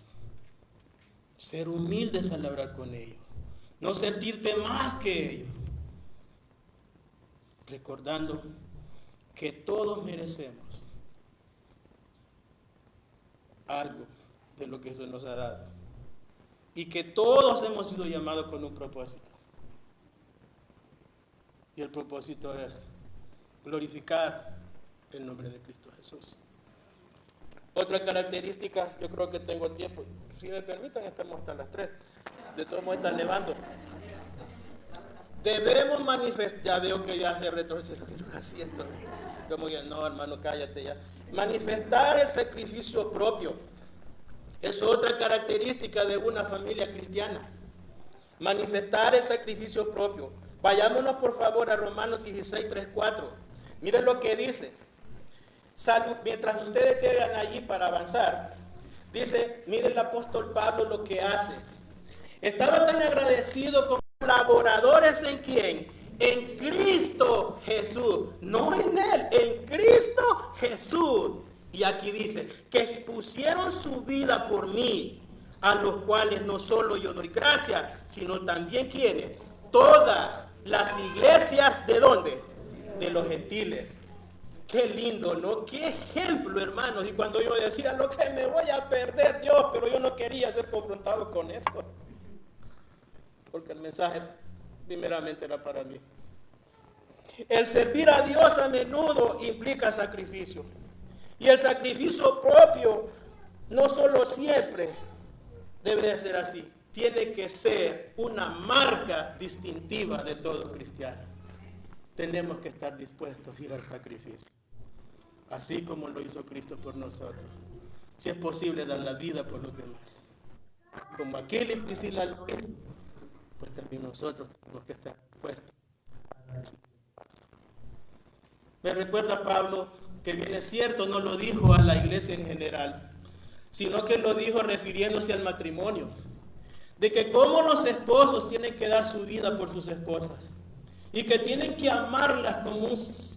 Ser humildes al hablar con ellos. No sentirte más que ellos. Recordando que todos merecemos algo de lo que Jesús nos ha dado. Y que todos hemos sido llamados con un propósito. Y el propósito es glorificar el nombre de Cristo Jesús. Otra característica, yo creo que tengo tiempo, si me permiten, estamos hasta las 3. De todos modos están levando. Debemos manifestar, ya veo que ya se retrocedió el asiento. Como ya, no, hermano, cállate ya. Manifestar el sacrificio propio es otra característica de una familia cristiana. Manifestar el sacrificio propio. Vayámonos por favor a Romanos 16, 3, 4. Miren lo que dice. Mientras ustedes llegan allí para avanzar, dice, mire el apóstol Pablo lo que hace. Estaba tan agradecido con colaboradores en quién, en Cristo Jesús, no en él, en Cristo Jesús. Y aquí dice, que expusieron su vida por mí, a los cuales no solo yo doy gracias, sino también quienes, todas las iglesias, ¿de dónde? De los gentiles. Qué lindo, ¿no? Qué ejemplo, hermanos. Y cuando yo decía, lo que me voy a perder, Dios, pero yo no quería ser confrontado con esto. Porque el mensaje primeramente era para mí. El servir a Dios a menudo implica sacrificio. Y el sacrificio propio no solo siempre debe de ser así, tiene que ser una marca distintiva de todo cristiano. Tenemos que estar dispuestos a ir al sacrificio, así como lo hizo Cristo por nosotros. Si es posible, dar la vida por los demás. Como Aquila y Priscila lo hizo, pues también nosotros tenemos que estar dispuestos. Me recuerda Pablo que bien es cierto, no lo dijo a la iglesia en general, sino que lo dijo refiriéndose al matrimonio, de que como los esposos tienen que dar su vida por sus esposas y que tienen que amarlas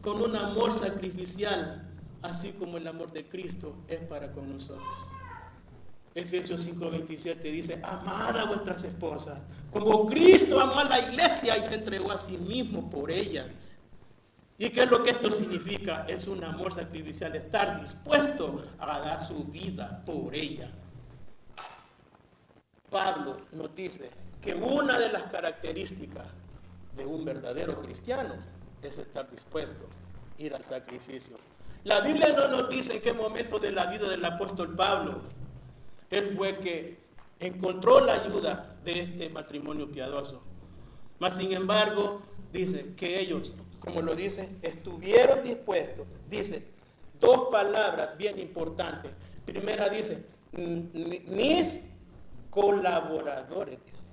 con un amor sacrificial, así como el amor de Cristo es para con nosotros. Efesios 5:27 dice, amad a vuestras esposas, como Cristo amó a la iglesia y se entregó a sí mismo por ella. ¿Y qué es lo que esto significa? Es un amor sacrificial, estar dispuesto a dar su vida por ella. Pablo nos dice que una de las características de un verdadero cristiano es estar dispuesto a ir al sacrificio. La Biblia no nos dice en qué momento de la vida del apóstol Pablo él fue que encontró la ayuda de este matrimonio piadoso. Mas sin embargo, dice que ellos, como lo dice, estuvieron dispuestos. Dice dos palabras bien importantes. Primera dice, mis colaboradores, dice,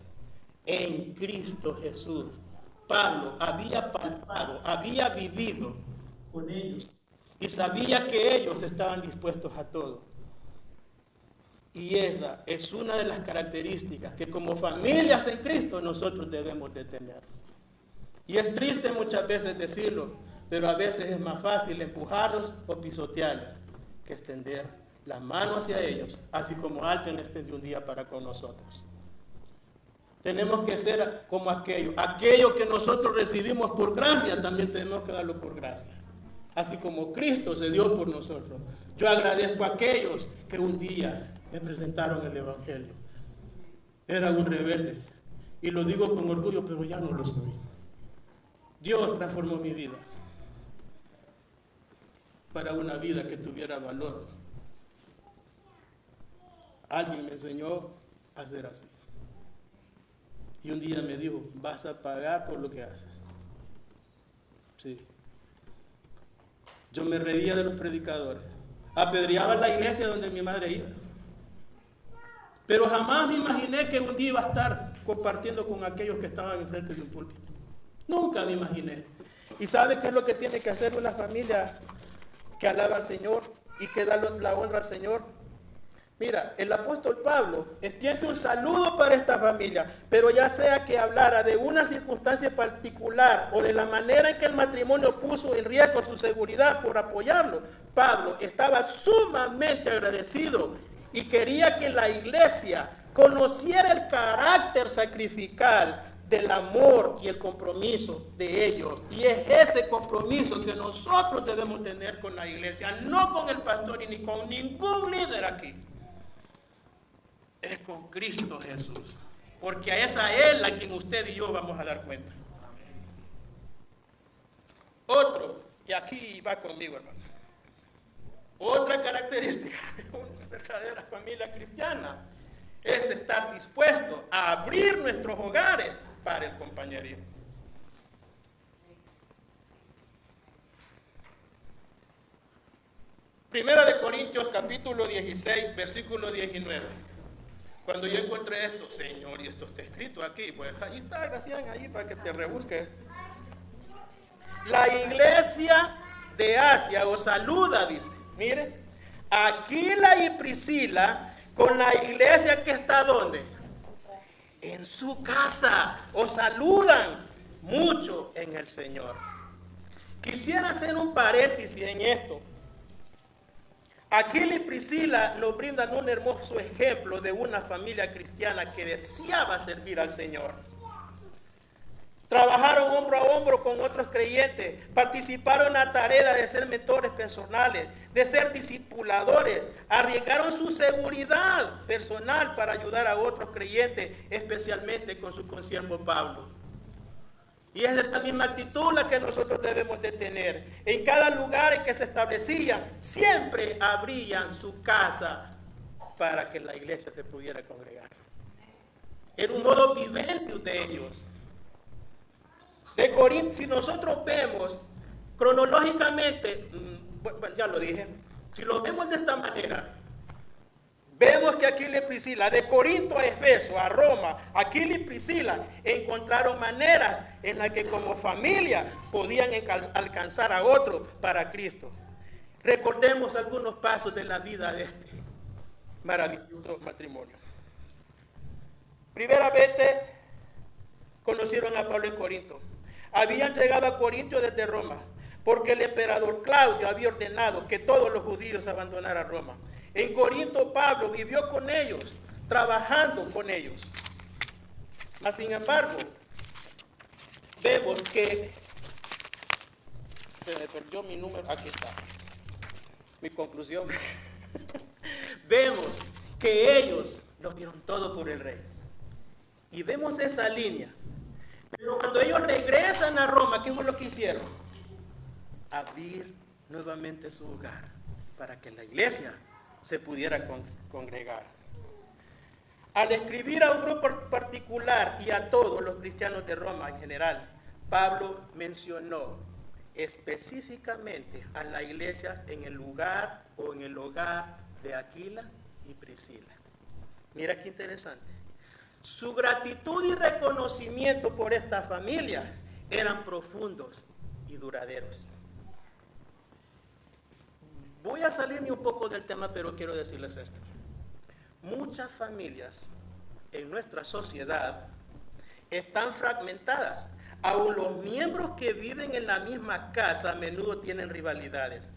en Cristo Jesús. Pablo había palpado, había vivido con ellos y sabía que ellos estaban dispuestos a todo. Y esa es una de las características que como familias en Cristo nosotros debemos de tener. Y es triste muchas veces decirlo, pero a veces es más fácil empujarlos o pisotearlos que extender la mano hacia ellos, así como alguien extendió un día para con nosotros. Tenemos que ser como aquello que nosotros recibimos por gracia, también tenemos que darlo por gracia. Así como Cristo se dio por nosotros. Yo agradezco a aquellos que un día me presentaron el Evangelio. Era un rebelde. Y lo digo con orgullo, pero ya no lo soy. Dios transformó mi vida para una vida que tuviera valor. Alguien me enseñó a hacer así. Y un día me dijo, vas a pagar por lo que haces. Sí. Yo me reía de los predicadores. Apedreaba la iglesia donde mi madre iba. Pero jamás me imaginé que un día iba a estar compartiendo con aquellos que estaban enfrente de un púlpito. Nunca me imaginé. ¿Y sabe qué es lo que tiene que hacer una familia que alaba al Señor y que da la honra al Señor? Mira, el apóstol Pablo extiende un saludo para esta familia, pero ya sea que hablara de una circunstancia particular o de la manera en que el matrimonio puso en riesgo su seguridad por apoyarlo, Pablo estaba sumamente agradecido y quería que la iglesia conociera el carácter sacrificial del amor y el compromiso de ellos. Y es ese compromiso que nosotros debemos tener con la iglesia, no con el pastor y ni con ningún líder aquí. Es con Cristo Jesús, porque es a Él a quien usted y yo vamos a dar cuenta. Otro, y aquí va conmigo, hermano, otra característica de una verdadera familia cristiana es estar dispuesto a abrir nuestros hogares para el compañerismo. Primera de Corintios capítulo 16, versículo 19. Cuando yo encontré esto, Señor, y esto está escrito aquí, pues ahí está, gracias, ahí para que te rebusques. La iglesia de Asia os saluda, dice. Mire, Aquila y Priscila con la iglesia que está ¿dónde? En su casa. Os saludan mucho en el Señor. Quisiera hacer un paréntesis en esto. Aquila y Priscila nos brindan un hermoso ejemplo de una familia cristiana que deseaba servir al Señor. Trabajaron hombro a hombro con otros creyentes, participaron en la tarea de ser mentores personales, de ser discipuladores, arriesgaron su seguridad personal para ayudar a otros creyentes, especialmente con su consiervo Pablo. Y es esta misma actitud la que nosotros debemos de tener. En cada lugar en que se establecía, siempre abrían su casa para que la iglesia se pudiera congregar. Era un modo vivente de ellos. De Corinto, si nosotros vemos cronológicamente, bueno, ya lo dije, si lo vemos de esta manera, vemos que Aquila y Priscila, de Corinto a Efeso, a Roma, Aquila y Priscila encontraron maneras en las que como familia podían alcanzar a otros para Cristo. Recordemos algunos pasos de la vida de este maravilloso matrimonio. Primeramente, conocieron a Pablo en Corinto. Habían llegado a Corinto desde Roma, porque el emperador Claudio había ordenado que todos los judíos abandonaran Roma. En Corinto Pablo vivió con ellos, trabajando con ellos. Mas sin embargo, vemos que se me perdió mi número, aquí está, mi conclusión. Vemos que ellos lo dieron todo por el rey. Y vemos esa línea. Pero cuando ellos regresan a Roma, ¿qué fue lo que hicieron? Abrir nuevamente su hogar para que la iglesia se pudiera congregar. Al escribir a un grupo particular y a todos los cristianos de Roma en general, Pablo mencionó específicamente a la iglesia en el lugar o en el hogar de Aquila y Priscila. Mira qué interesante. Su gratitud y reconocimiento por esta familia eran profundos y duraderos. Voy a salirme un poco del tema, pero quiero decirles esto. Muchas familias en nuestra sociedad están fragmentadas. Aún los miembros que viven en la misma casa a menudo tienen rivalidades.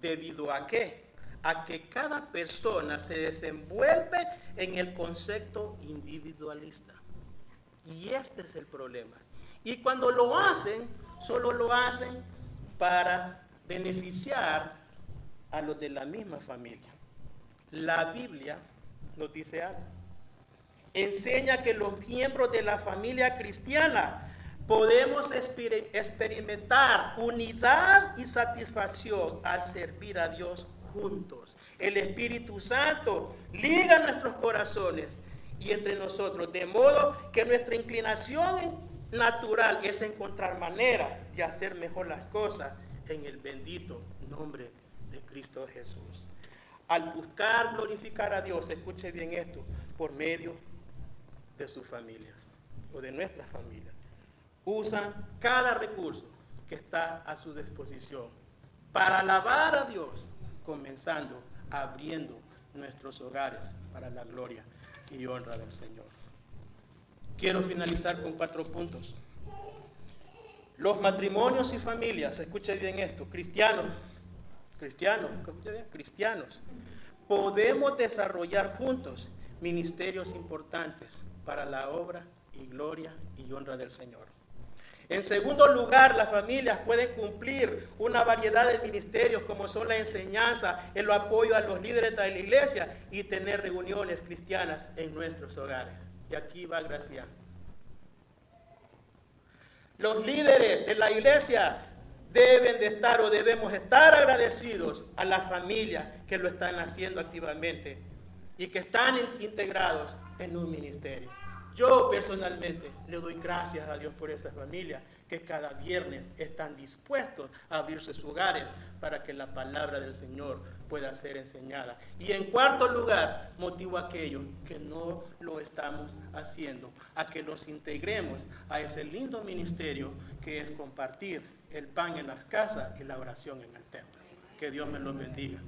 ¿Debido a qué? A que cada persona se desenvuelve en el concepto individualista. Y este es el problema. Y cuando lo hacen, solo lo hacen para beneficiar a los de la misma familia. La Biblia nos dice algo. Enseña que los miembros de la familia cristiana podemos experimentar unidad y satisfacción al servir a Dios juntos. El Espíritu Santo liga nuestros corazones y entre nosotros, de modo que nuestra inclinación natural es encontrar maneras de hacer mejor las cosas en el bendito nombre de Cristo Jesús. Al buscar glorificar a Dios, escuche bien esto, por medio de sus familias o de nuestras familias. Usan cada recurso que está a su disposición para alabar a Dios, comenzando abriendo nuestros hogares para la gloria y honra del Señor. Quiero finalizar con 4 puntos. Los matrimonios y familias, escuchen bien esto, cristianos, podemos desarrollar juntos ministerios importantes para la obra y gloria y honra del Señor. En segundo lugar, las familias pueden cumplir una variedad de ministerios como son la enseñanza, el apoyo a los líderes de la iglesia y tener reuniones cristianas en nuestros hogares. Y aquí va Gracián. Los líderes de la iglesia deben de estar o debemos estar agradecidos a las familias que lo están haciendo activamente y que están integrados en un ministerio. Yo personalmente le doy gracias a Dios por esas familias que cada viernes están dispuestos a abrir sus hogares para que la palabra del Señor pueda ser enseñada. Y en cuarto lugar, motivo a aquellos que no lo estamos haciendo, a que los integremos a ese lindo ministerio que es compartir el pan en las casas y la oración en el templo. Que Dios me los bendiga.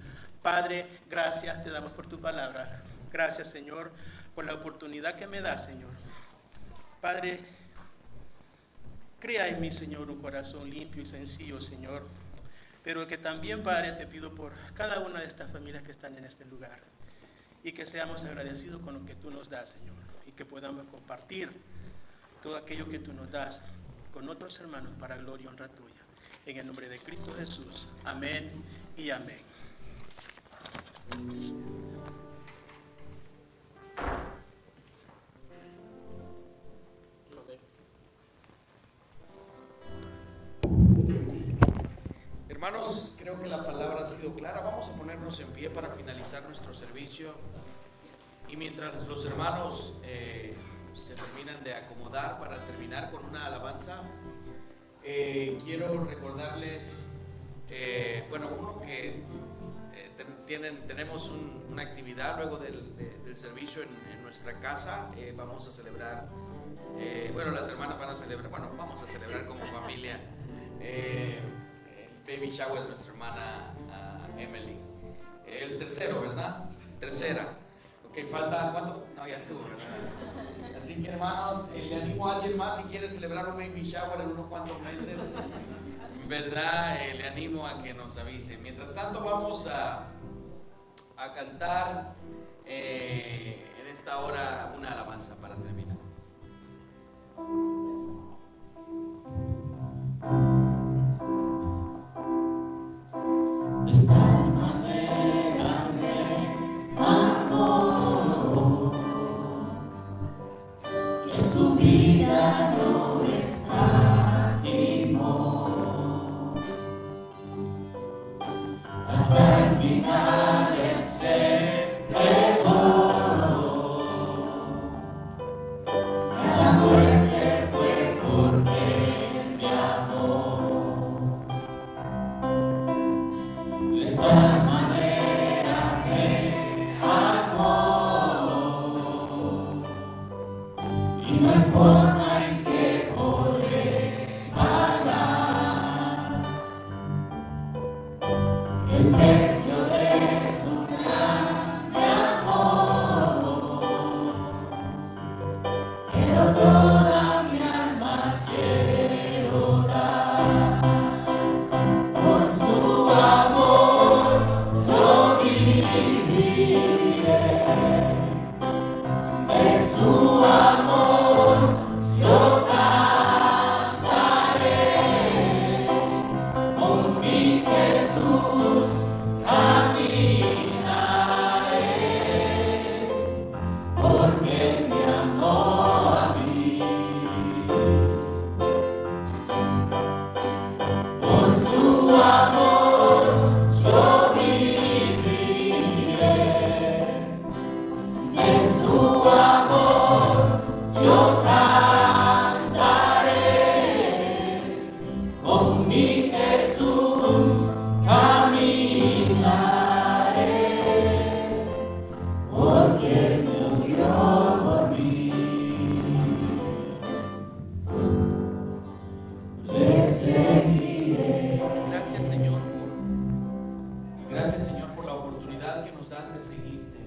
Padre, gracias te damos por tu palabra. Gracias, Señor, por la oportunidad que me da, Señor. Padre, crea en mí, Señor, un corazón limpio y sencillo, Señor. Pero que también, Padre, te pido por cada una de estas familias que están en este lugar. Y que seamos agradecidos con lo que tú nos das, Señor. Y que podamos compartir todo aquello que tú nos das con otros hermanos para gloria y honra tuya. En el nombre de Cristo Jesús. Amén y amén. Hermanos, creo que la palabra ha sido clara. Vamos a ponernos en pie para finalizar nuestro servicio. Y mientras los hermanos se terminan de acomodar para terminar con una alabanza, quiero recordarles, tenemos una actividad luego del servicio en nuestra casa. Vamos a celebrar, las hermanas van a celebrar, vamos a celebrar como familia el baby shower de nuestra hermana Emily. El tercero, ¿verdad? Tercera. Ok, falta, ¿cuándo? No, ya estuvo, ¿verdad? Así que hermanos, le animo a alguien más si quiere celebrar un baby shower en unos cuantos meses, ¿verdad? Le animo a que nos avise. Mientras tanto vamos a cantar en esta hora una alabanza para terminar. De tal manera me amó que su vida no escatimó. Hasta el final Él se entregó. A la muerte fue porque me amó. De tal manera me amó, y no hay forma en que podré pagar el precio de su grande amor. Pero toda mi alma quiero dar por su amor. Yo viviré de su amor, yo cantaré, con mi Jesús caminaré, porque me amó a mí. Por su amor yo viviré, de su amor yo cantaré, con mi Jesús caminaré, porque murió por mí. Le seguiré. Gracias Señor por la oportunidad que nos das de seguirte,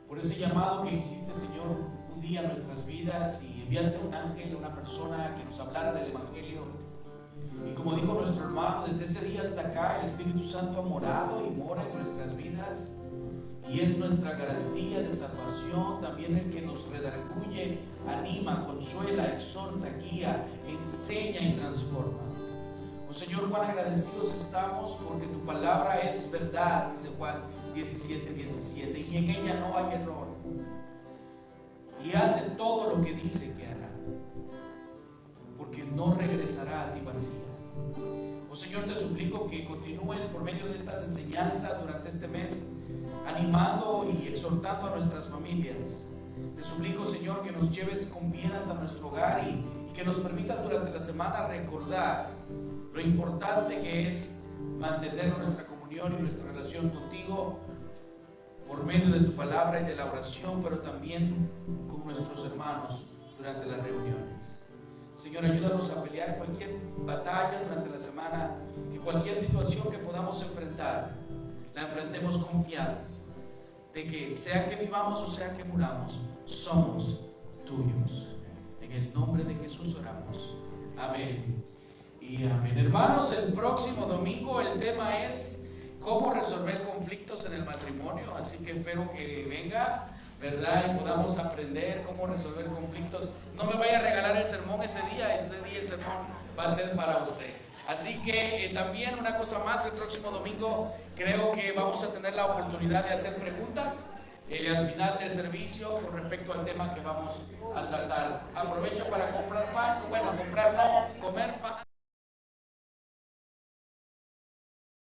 por ese llamado que hiciste, Señor, un día en nuestras vidas y enviaste a un ángel, una persona que nos hablara del Evangelio. Y como dijo nuestro hermano, desde ese día hasta acá el Espíritu Santo ha morado y mora en nuestras vidas, y es nuestra garantía de salvación, también el que nos redarguye, anima, consuela, exhorta, guía, enseña y transforma. Oh Señor, cuán agradecidos estamos porque tu palabra es verdad, dice Juan 17:17, y en ella no hay error, y hace todo lo que dice que hará, porque no regresará a ti vacía. Oh Señor, te suplico que continúes por medio de estas enseñanzas durante este mes, animando y exhortando a nuestras familias. Te suplico, Señor, que nos lleves con bien hasta nuestro hogar y que nos permitas durante la semana recordar lo importante que es mantener nuestra comunión y nuestra relación contigo por medio de tu palabra y de la oración, pero también con nuestros hermanos durante las reuniones. Señor, ayúdanos a pelear cualquier batalla durante la semana, que cualquier situación que podamos enfrentar, la enfrentemos confiados de que sea que vivamos o sea que muramos, somos tuyos. En el nombre de Jesús oramos. Amén y amén. Hermanos, el próximo domingo el tema es cómo resolver conflictos en el matrimonio, así que espero que venga, ¿verdad? Y podamos aprender cómo resolver conflictos. No me vaya a regalar el sermón ese día el sermón va a ser para usted. Así que también una cosa más, el próximo domingo creo que vamos a tener la oportunidad de hacer preguntas al final del servicio con respecto al tema que vamos a tratar. Aprovecho para comprar pan, comer pan.